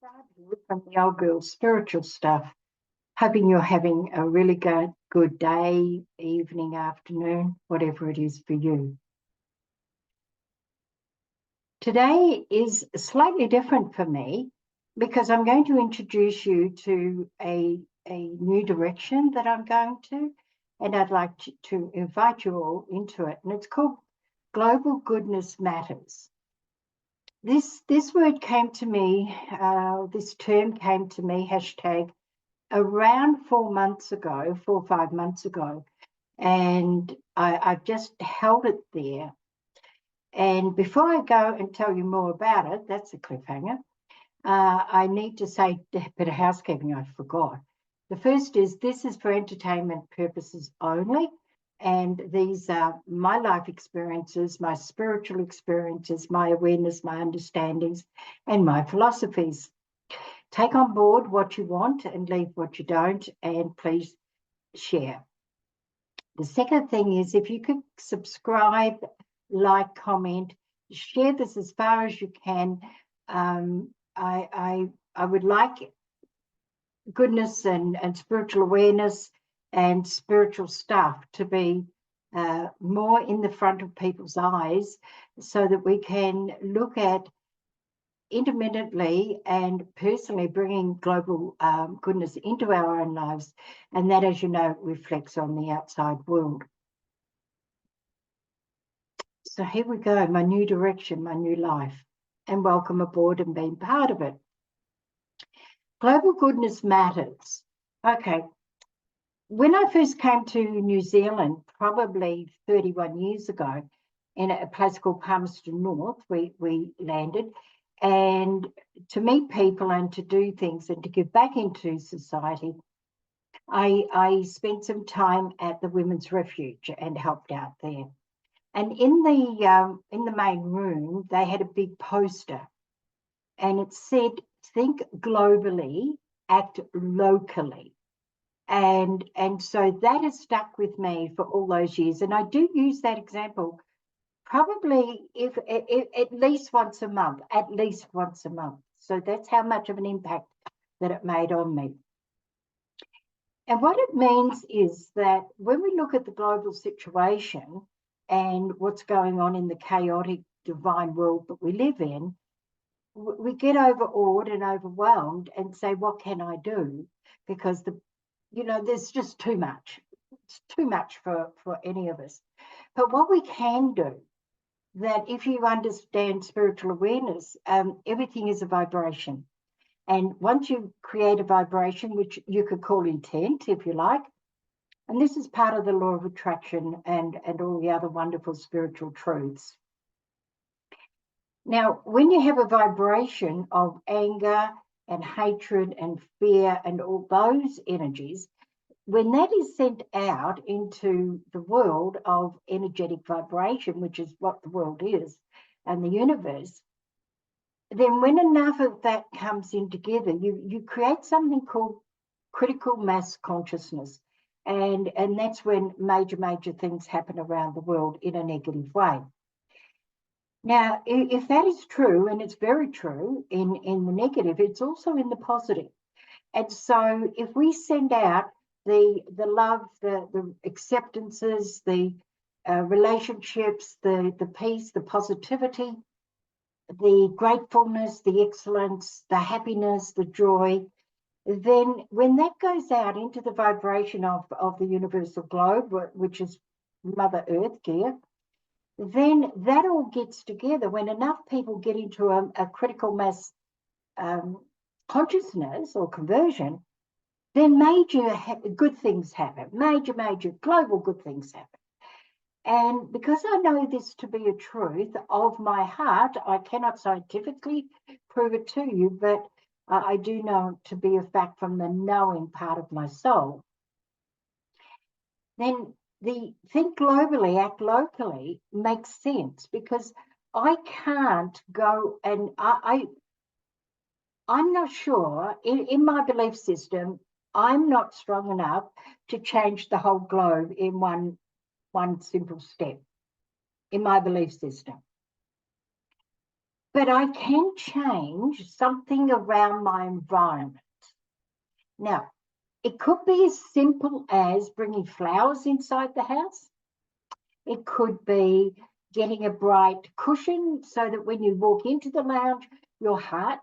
Brad here from the Old Girl Spiritual Stuff. Hoping you're having a really good day, evening, afternoon, whatever it is for you. Today is slightly different for me because I'm going to introduce you to a new direction that I'm going to, and I'd like to invite you all into it. And it's called Global Goodness Matters. This word came to me, this term came to me, hashtag, around 4 months ago, 4 or 5 months ago, and I've just held it there. And before I go and tell you more about it, that's a cliffhanger, I need to say a bit of housekeeping I forgot. The first is this is for entertainment purposes only. And these are my life experiences, my spiritual experiences, my awareness, my understandings, and my philosophies. Take on board what you want and leave what you don't, and please share. The second thing is if you could subscribe, like, comment, share this as far as you can. I would like goodness and spiritual awareness and spiritual stuff to be more in the front of people's eyes so that we can look at intermittently and personally bringing global goodness into our own lives. And that, as you know, reflects on the outside world. So here we go, my new direction, my new life, and welcome aboard and being part of it. Global goodness matters. Okay. When I first came to New Zealand, probably 31 years ago, in a place called Palmerston North, we landed, and to meet people and to do things and to give back into society, I spent some time at the Women's Refuge and helped out there. And in the main room, they had a big poster, and it said, "Think globally, act locally." And so that has stuck with me for all those years. And I do use that example probably if at least once a month, So that's how much of an impact that it made on me. And what it means is that when we look at the global situation and what's going on in the chaotic divine world that we live in, we get overawed and overwhelmed and say, what can I do? Because there's just too much. It's too much for any of us. But what we can do, that if you understand spiritual awareness, everything is a vibration. And once you create a vibration, which you could call intent, if you like, and this is part of the law of attraction and all the other wonderful spiritual truths. Now, when you have a vibration of anger and hatred and fear and all those energies, when that is sent out into the world of energetic vibration, which is what the world is, and the universe, then when enough of that comes in together, you create something called critical mass consciousness. And that's when major things happen around the world in a negative way. Now, if that is true, and it's very true in the negative, it's also in the positive. And so if we send out the love, the acceptances, the relationships, the peace, the positivity, the gratefulness, the excellence, the happiness, the joy, then when that goes out into the vibration of the universal globe, which is Mother Earth here, then that all gets together. When enough people get into a critical mass consciousness or conversion, then major good things happen, major global good things happen. And because I know this to be a truth of my heart, I cannot scientifically prove it to you, but I do know it to be a fact from the knowing part of my soul. Then the think globally, act locally makes sense, because I can't go and I'm not sure in my belief system, I'm not strong enough to change the whole globe in one simple step in my belief system. but I can change something around my environment. Now, it could be as simple as bringing flowers inside the house. It could be getting a bright cushion so that when you walk into the lounge, your heart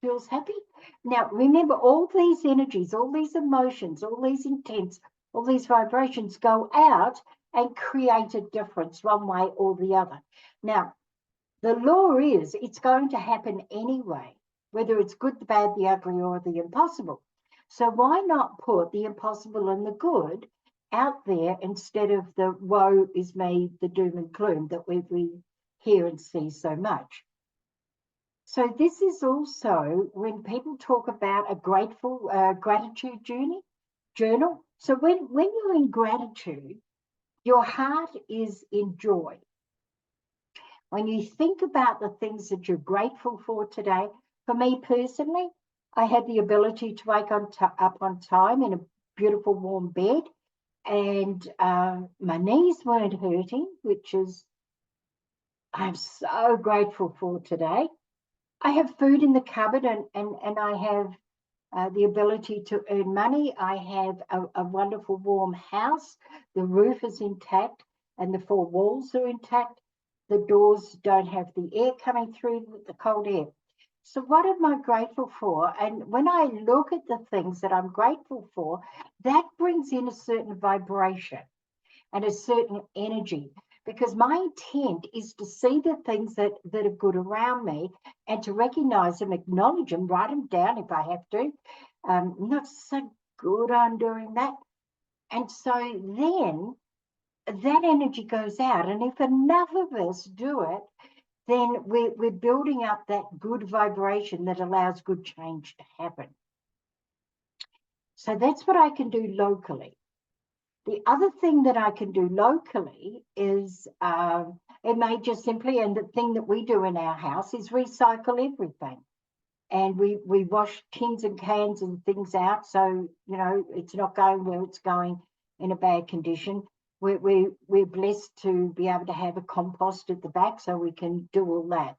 feels happy. Now, remember, all these energies, all these emotions, all these intents, all these vibrations go out and create a difference one way or the other. Now, the law is it's going to happen anyway, whether it's good, the bad, the ugly, or the impossible. So why not put the impossible and the good out there instead of the woe is me, the doom and gloom that we hear and see so much? So this is also when people talk about a gratitude journal. So when you're in gratitude, your heart is in joy. When you think about the things that you're grateful for today, for me personally, I had the ability to wake up on time in a beautiful warm bed, and my knees weren't hurting, which is I'm so grateful for today. I have food in the cupboard, and I have the ability to earn money. I have a wonderful warm house. The roof is intact and the four walls are intact. The doors don't have the air coming through with the cold air. So what am I grateful for? And when I look at the things that I'm grateful for, that brings in a certain vibration and a certain energy, because my intent is to see the things that are good around me and to recognize them, acknowledge them, write them down if I have to. Not so good on doing that. And so then that energy goes out. And if enough of us do it, then we're building up that good vibration that allows good change to happen. So that's what I can do locally. The other thing that I can do locally is it may just simply, and the thing that we do in our house is recycle everything. And we wash tins and cans and things out, so it's not going where it's going in a bad condition. We're blessed to be able to have a compost at the back, so we can do all that.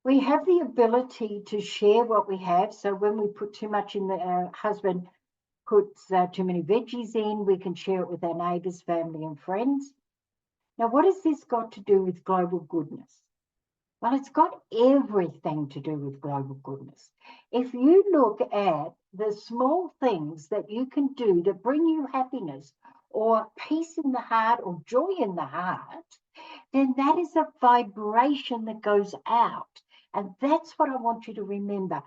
We have the ability to share what we have. So when we put too much in, the husband puts too many veggies in, we can share it with our neighbours, family and friends. Now, what has this got to do with global goodness? Well, it's got everything to do with global goodness. If you look at the small things that you can do that bring you happiness or peace in the heart or joy in the heart, then that is a vibration that goes out. And that's what I want you to remember.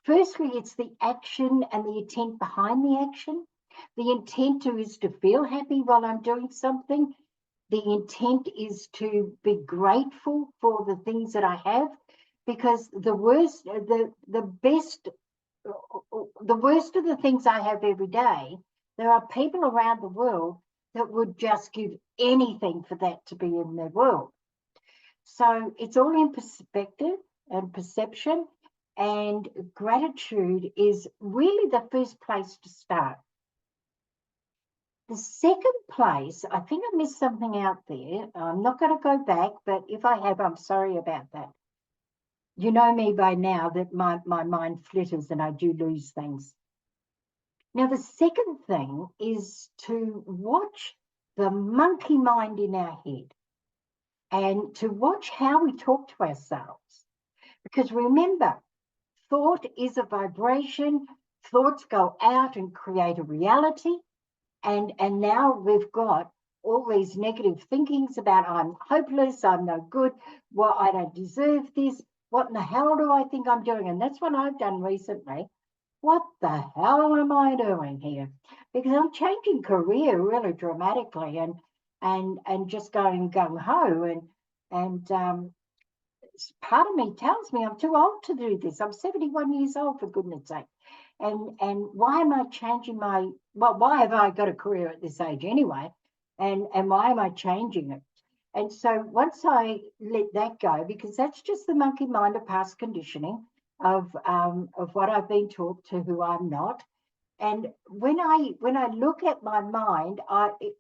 Firstly, it's the action and the intent behind the action. The intent is to feel happy while I'm doing something. The intent is to be grateful for the things that I have, because the worst of the things I have every day, there are people around the world that would just give anything for that to be in their world. So it's all in perspective and perception, and gratitude is really the first place to start. The second place, I think I missed something out there. I'm not going to go back, but if I have, I'm sorry about that. You know me by now that my mind flitters and I do lose things. Now, the second thing is to watch the monkey mind in our head and to watch how we talk to ourselves. Because remember, thought is a vibration. Thoughts go out and create a reality. And now we've got all these negative thinkings about I'm hopeless, I'm no good, well, I don't deserve this. What in the hell do I think I'm doing? And that's what I've done recently. What the hell am I doing here? Because I'm changing career really dramatically and just going gung-ho. And part of me tells me I'm too old to do this. I'm 71 years old, for goodness sake. And why am I changing why have I got a career at this age anyway? And why am I changing it? And so once I let that go, because that's just the monkey mind of past conditioning of what I've been taught to who I'm not. And when I look at my mind,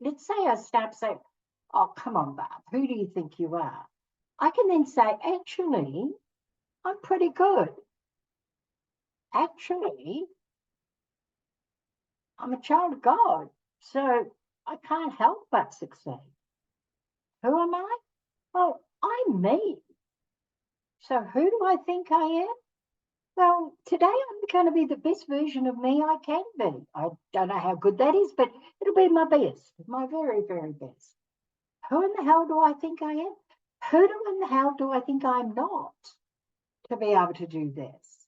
let's say I start saying, oh, come on, Barb, who do you think you are? I can then say, actually, I'm pretty good. Actually, I'm a child of God, so I can't help but succeed. Who am I? Well, I'm me. So who do I think I am? Well, today I'm going to be the best version of me I can be. I don't know how good that is, but it'll be my best, my very, very best. Who in the hell do I think I am? Who in the hell do I think I'm not to be able to do this?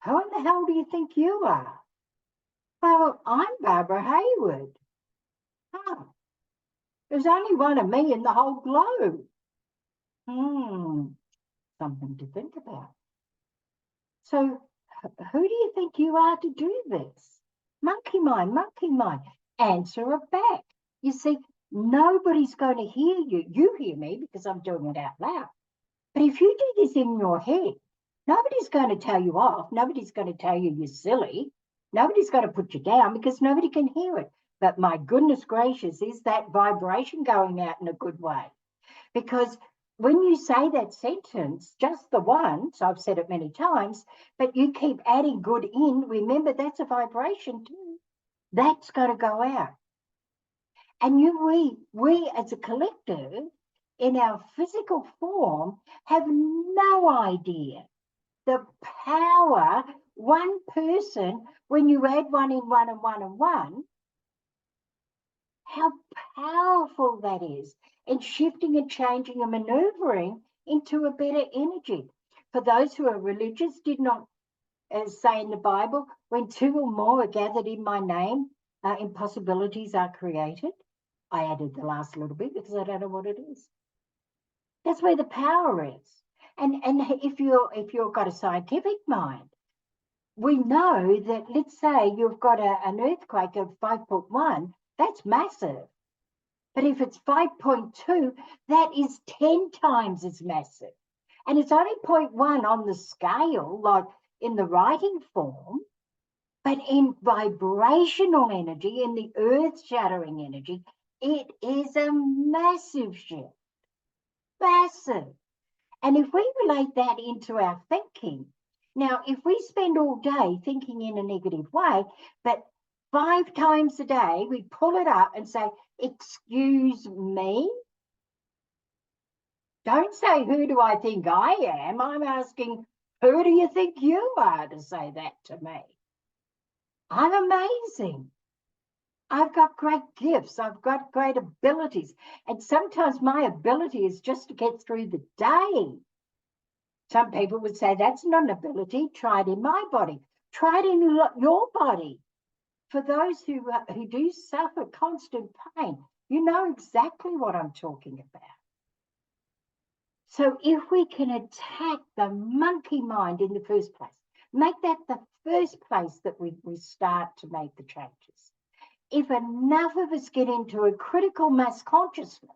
Who in the hell do you think you are? Well, I'm Barbara Hayward. Huh. There's only one of me in the whole globe. Something to think about. So who do you think you are to do this? Monkey mind, answer it back. You see, nobody's going to hear you. You hear me because I'm doing it out loud. But if you do this in your head, nobody's going to tell you off. Nobody's going to tell you you're silly. Nobody's going to put you down because nobody can hear it. But my goodness gracious, is that vibration going out in a good way? Because when you say that sentence, just the once, I've said it many times, but you keep adding good in, remember that's a vibration too. That's got to go out. And we as a collective in our physical form have no idea the power one person, when you add one and one and one and one, how powerful that is in shifting and changing and maneuvering into a better energy. For those who are religious, did not say in the Bible, when two or more are gathered in my name, impossibilities are created. I added the last little bit because I don't know what it is. That's where the power is. And if you've got a scientific mind, we know that, let's say you've got an earthquake of 5.1, that's massive. But if it's 5.2, that is 10 times as massive. And it's only 0.1 on the scale, like in the writing form, but in vibrational energy, in the earth-shattering energy, it is a massive shift. Massive. And if we relate that into our thinking, now, if we spend all day thinking in a negative way, but 5 times a day we pull it up and say, excuse me? Don't say, who do I think I am? I'm asking, who do you think you are to say that to me? I'm amazing. I've got great gifts. I've got great abilities. And sometimes my ability is just to get through the day. Some people would say, that's not an ability. Try it in my body. Try it in your body. For those who do suffer constant pain, you know exactly what I'm talking about. So if we can attack the monkey mind in the first place, make that the first place that we start to make the changes. If enough of us get into a critical mass consciousness,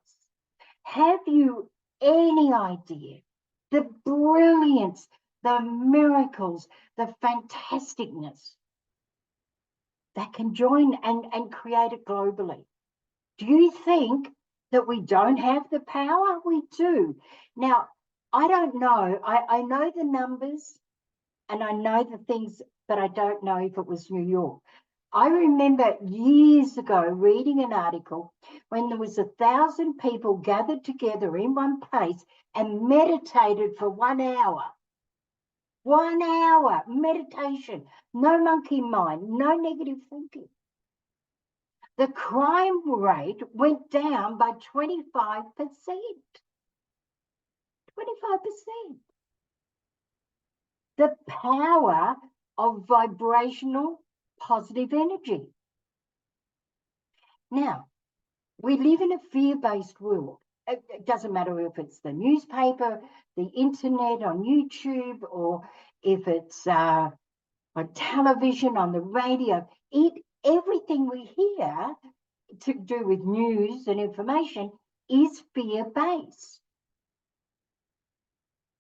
have you any idea the brilliance, the miracles, the fantasticness that can join and create it globally? Do you think that we don't have the power? We do. Now, I don't know. I know the numbers and I know the things, but I don't know if it was New York. I remember years ago reading an article when there was 1,000 people gathered together in one place and meditated for 1 hour. 1 hour meditation, no monkey mind, no negative thinking. The crime rate went down by 25%. 25%. The power of vibrational positive energy. Now, we live in a fear-based world. It doesn't matter if it's the newspaper, the internet, on YouTube, or if it's on television, on the radio. Everything we hear to do with news and information is fear-based.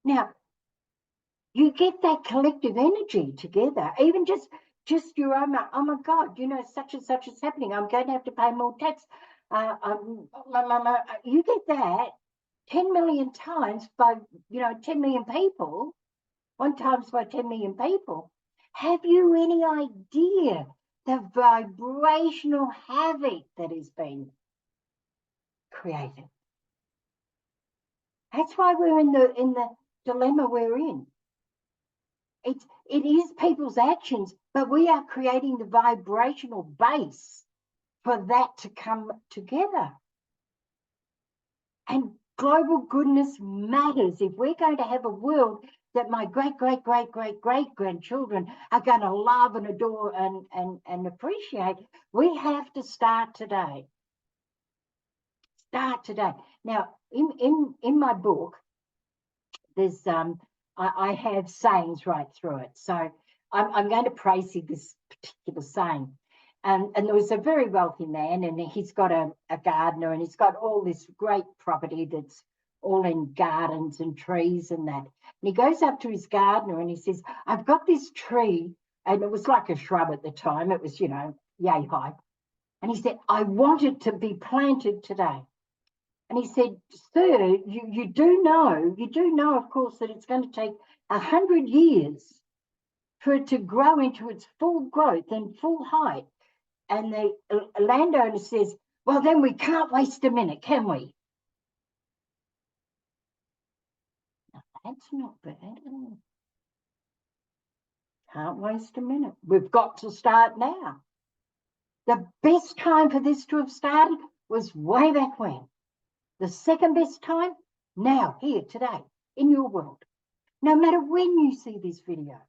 Now, you get that collective energy together, even just your own, oh my God, you know, such and such is happening. I'm going to have to pay more tax. You get that, 10 million times by, 10 million people, 1 times by 10 million people. Have you any idea the vibrational havoc that has been created? That's why we're in the dilemma we're in. It is people's actions, but we are creating the vibrational base for that to come together. And global goodness matters. If we're going to have a world that my great-great-great-great-great-grandchildren are going to love and adore and appreciate, we have to start today. Start today. Now, in my book, there's I have sayings right through it. So I'm going to praise this particular saying. And there was a very wealthy man, and he's got a gardener, and he's got all this great property that's all in gardens and trees and that. And he goes up to his gardener and he says, I've got this tree, and it was like a shrub at the time. It was, yay high. And he said, I want it to be planted today. And he said, sir, you do know, of course, that it's going to take 100 years for it to grow into its full growth and full height. And the landowner says, well, then we can't waste a minute, can we? Now, that's not bad at all. Can't waste a minute. We've got to start now. The best time for this to have started was way back when. The second best time, now, here, today, in your world. No matter when you see this video.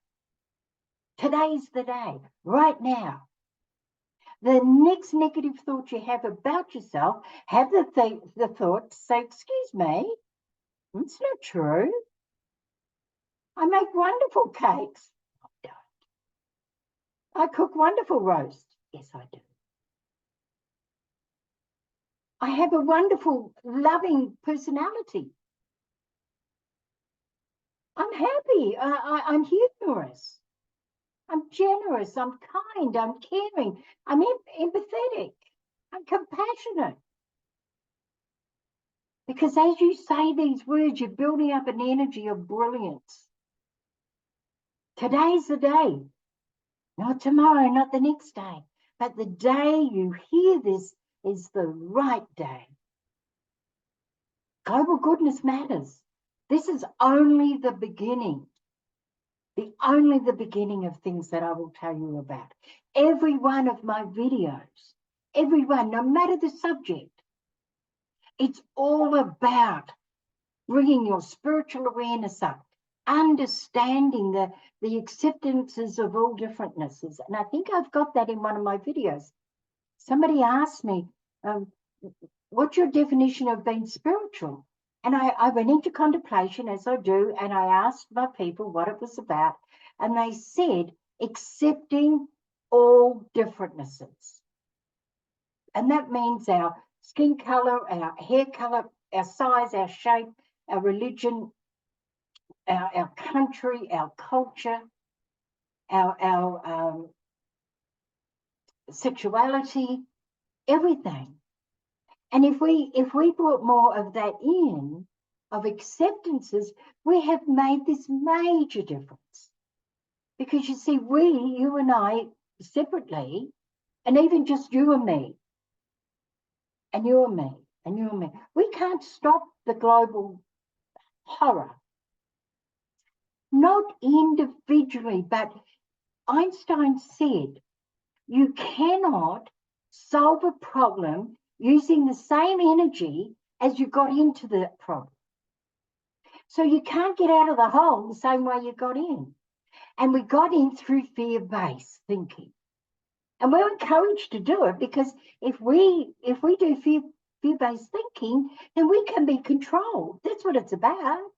Today's the day, right now. The next negative thought you have about yourself, have the thought to say, excuse me, it's not true. I make wonderful cakes. I don't. I cook wonderful roast. Yes, I do. I have a wonderful, loving personality. I'm happy. I'm humorous. I'm generous. I'm kind. I'm caring. I'm empathetic. I'm compassionate. Because as you say these words, you're building up an energy of brilliance. Today's the day. Not tomorrow, not the next day. But the day you hear this is the right day. Global goodness matters. This is only the beginning. Only the beginning of things that I will tell you about. Every one of my videos, every one, no matter the subject, it's all about bringing your spiritual awareness up, understanding the acceptances of all differentnesses. And I think I've got that in one of my videos. Somebody asked me, what's your definition of being spiritual? And I went into contemplation, as I do, and I asked my people what it was about. And they said, accepting all differentnesses. And that means our skin color, our hair color, our size, our shape, our religion, our country, our culture, our sexuality, everything. And if we brought more of that in, of acceptances, we have made this major difference. Because you see, you and I, separately, and even just you and me, and you and me, and you and me, we can't stop the global horror. Not individually, but Einstein said, you cannot solve a problem using the same energy as you got into the problem. So you can't get out of the hole the same way you got in. And we got in through fear-based thinking. And we're encouraged to do it because if we do fear-based thinking, then we can be controlled. That's what it's about.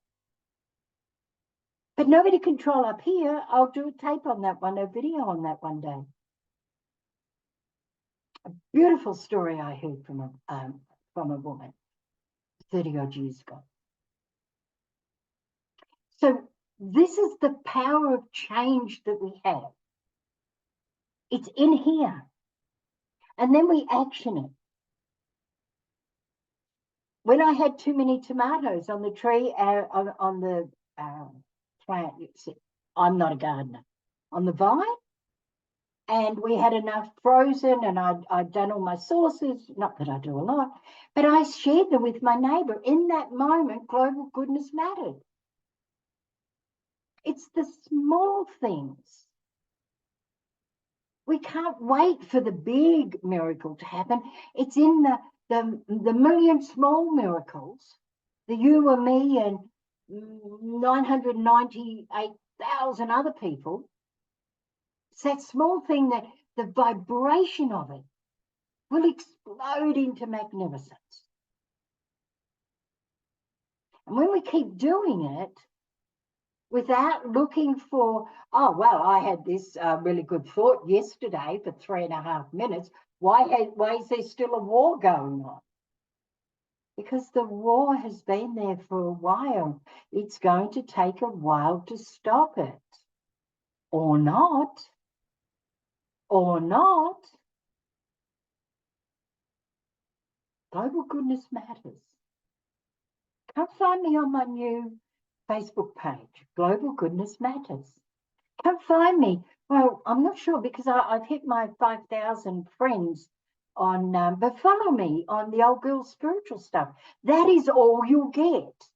But nobody control up here. I'll do a tape on that one, a video on that one day. A beautiful story I heard from a woman 30 odd years ago. So this is the power of change that we have. It's in here. And then we action it. when I had too many tomatoes on the tree, on the plant, I'm not a gardener, on the vine, and we had enough frozen, and I'd done all my sauces, not that I do a lot, but I shared them with my neighbour. In that moment, global goodness mattered. It's the small things. We can't wait for the big miracle to happen. It's in the million small miracles, the you and me and 998,000 other people. It's that small thing that the vibration of it will explode into magnificence. And when we keep doing it without looking for, oh, well, I had this really good thought yesterday for 3.5 minutes. Why is there still a war going on? Because the war has been there for a while. It's going to take a while to stop it. Or not. Or not. Global goodness matters. Come find me on my new Facebook page, Global Goodness Matters. Come find me. Well, I'm not sure because I've hit my 5,000 friends on, but follow me on the Old Girl Spiritual Stuff. That is all you'll get.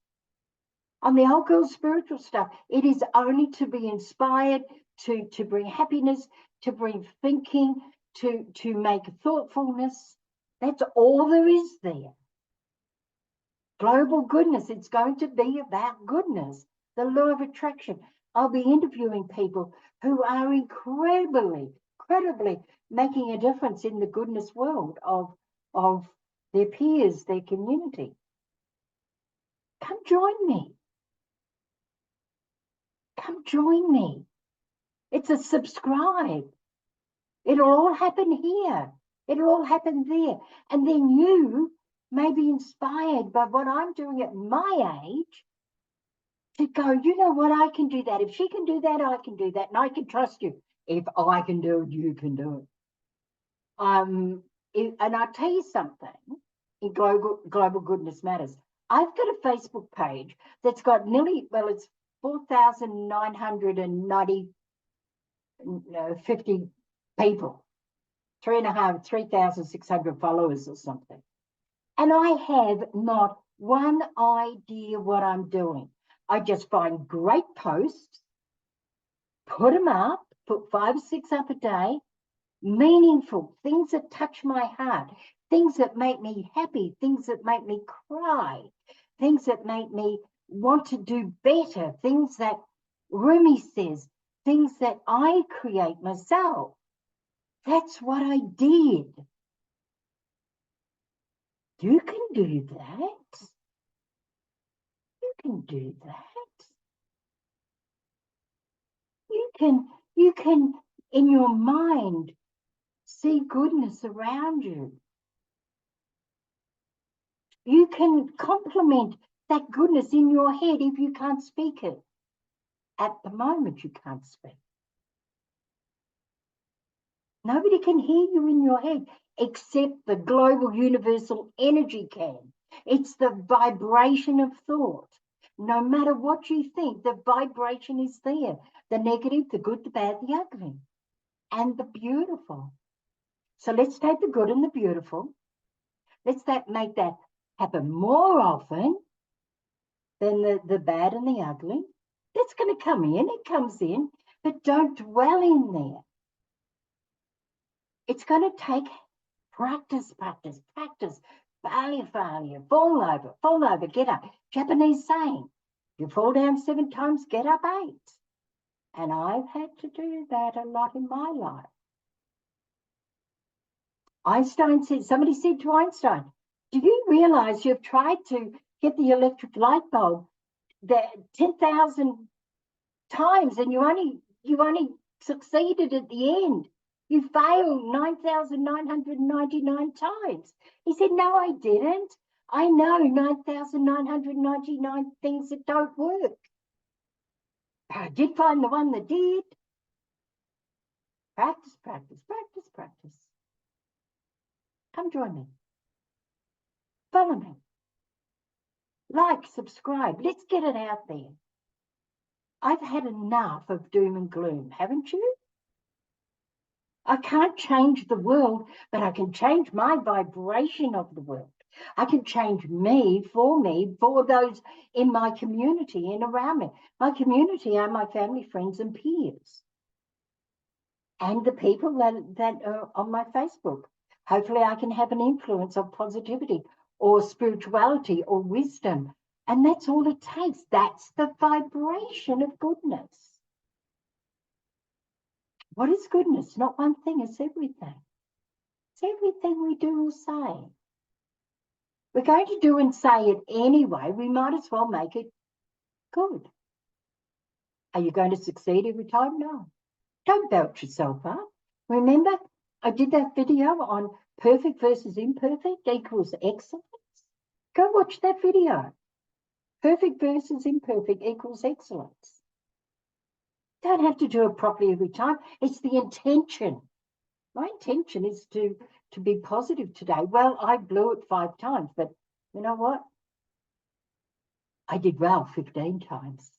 On the Old Girl Spiritual Stuff, it is only to be inspired, to bring happiness, to bring thinking, to make thoughtfulness. That's all there is there. Global goodness, it's going to be about goodness, the law of attraction. I'll be interviewing people who are incredibly making a difference in the goodness world of their peers, their community. Come join me. Come join me. It's a subscribe. It'll all happen here. It'll all happen there. And then you may be inspired by what I'm doing at my age to go, you know what, I can do that. If she can do that, I can do that. And I can trust you. If I can do it, you can do it. And I'll tell you something, in Global Goodness Matters, I've got a Facebook page that's got nearly, well, it's 4,950 people, 3,600 followers or something. And I have not one idea what I'm doing. I just find great posts, put them up, put 5 or 6 up a day, meaningful, things that touch my heart, things that make me happy, things that make me cry, things that make me want to do better, things that Rumi says, things that I create myself. That's what I did. You can do that. You can do that. You can in your mind see goodness around you. You can compliment that goodness in your head if you can't speak it. At the moment, you can't speak. Nobody can hear you in your head except the global universal energy can. It's the vibration of thought. No matter what you think, the vibration is there. The negative, the good, the bad, the ugly, and the beautiful. So let's take the good and the beautiful. Let's make that happen more often than the bad and the ugly. That's going to come in. It comes in, but don't dwell in there. It's going to take practice. Failure, fall over, get up. Japanese saying, you fall down 7 times, get up 8. And I've had to do that a lot in my life. Einstein said, somebody said to Einstein, do you realize you've tried to get the electric light bulb 10,000 times and you only succeeded at the end? You failed 9,999 times. He said, no, I didn't. I know 9,999 things that don't work. But I did find the one that did. Practice. Come join me. Follow me. Like, subscribe. Let's get it out there. I've had enough of doom and gloom, haven't you? I can't change the world, but I can change my vibration of the world. I can change me, for those in my community and around me. My community are my family, friends, and peers. And the people that are on my Facebook. Hopefully I can have an influence of positivity or spirituality or wisdom. And that's all it takes. That's the vibration of goodness. What is goodness? Not one thing, it's everything. It's everything we do or say. We're going to do and say it anyway. We might as well make it good. Are you going to succeed every time? No. Don't belt yourself up. Remember, I did that video on perfect versus imperfect equals excellence. Go watch that video. Perfect versus imperfect equals excellence. Don't have to do it properly every time. It's the intention. My intention is to be positive today. Well, I blew it 5 times, but you know what? I did well 15 times.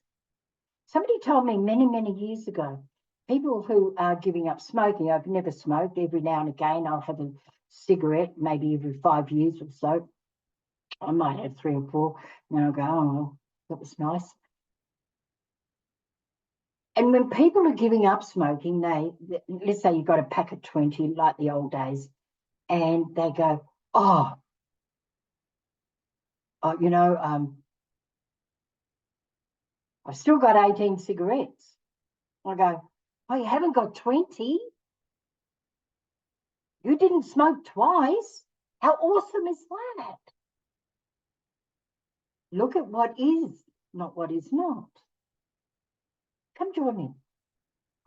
Somebody told me many, many years ago, people who are giving up smoking, I've never smoked. Every now and again, I'll have a cigarette, maybe every 5 years or so. I might have 3 or 4. And then I'll go, oh, that was nice. And when people are giving up smoking, let's say you've got a pack of 20, like the old days, and they go, oh, you know, I've still got 18 cigarettes. I go, oh, you haven't got 20? You didn't smoke twice. How awesome is that? Look at what is, not what is not. Come join me.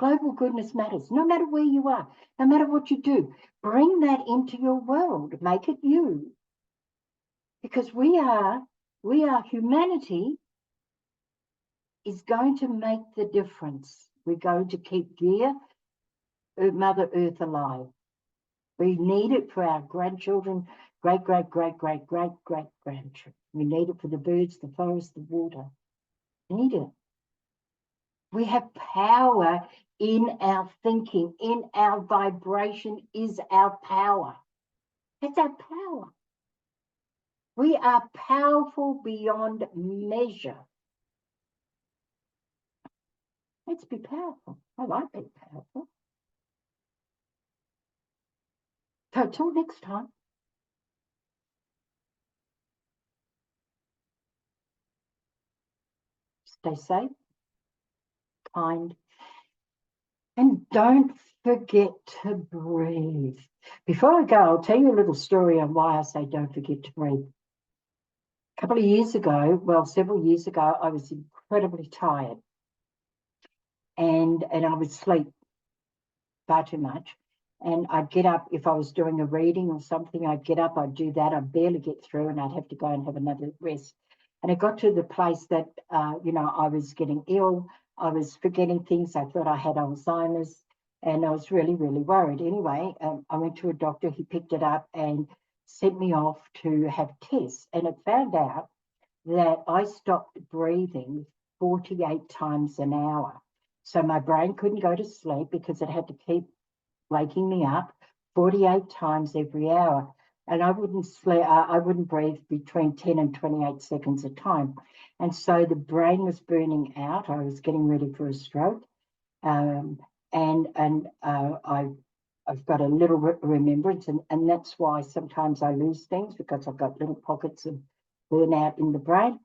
Global goodness matters. No matter where you are, no matter what you do, bring that into your world. Make it you. Because we are humanity is going to make the difference. We're going to keep Mother Earth alive. We need it for our grandchildren, great-grandchildren. We need it for the birds, the forest, the water. We need it. We have power in our thinking, in our vibration is our power. That's our power. We are powerful beyond measure. Let's be powerful. I like being powerful. So until next time. Stay safe, kind, and don't forget to breathe. Before I go, I'll tell you a little story on why I say don't forget to breathe. A couple of years ago, well, several years ago, I was incredibly tired. And I would sleep far too much. And I'd get up, if I was doing a reading or something, I'd get up, I'd do that, I'd barely get through, and I'd have to go and have another rest. And it got to the place that, you know, I was getting ill, I was forgetting things, I thought I had Alzheimer's, and I was really, really worried. Anyway, I went to a doctor, he picked it up and sent me off to have tests, and it found out that I stopped breathing 48 times an hour. So my brain couldn't go to sleep because it had to keep waking me up 48 times every hour. And I wouldn't sleep, I wouldn't breathe between 10 and 28 seconds a time. And so the brain was burning out. I was getting ready for a stroke. I've got a little remembrance, and that's why sometimes I lose things, because I've got little pockets of burnout in the brain.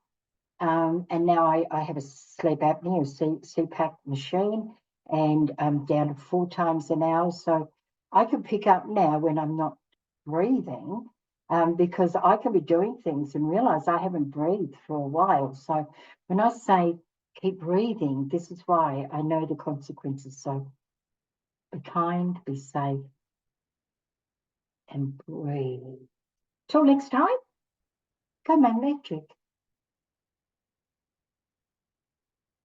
And now I have a sleep apnea, a CPAP machine, and I'm down to 4 times an hour. So I can pick up now when I'm not breathing, because I can be doing things and realize I haven't breathed for a while. So when I say keep breathing, this is why I know the consequences. So be kind, be safe, and breathe. Till next time, go make magic.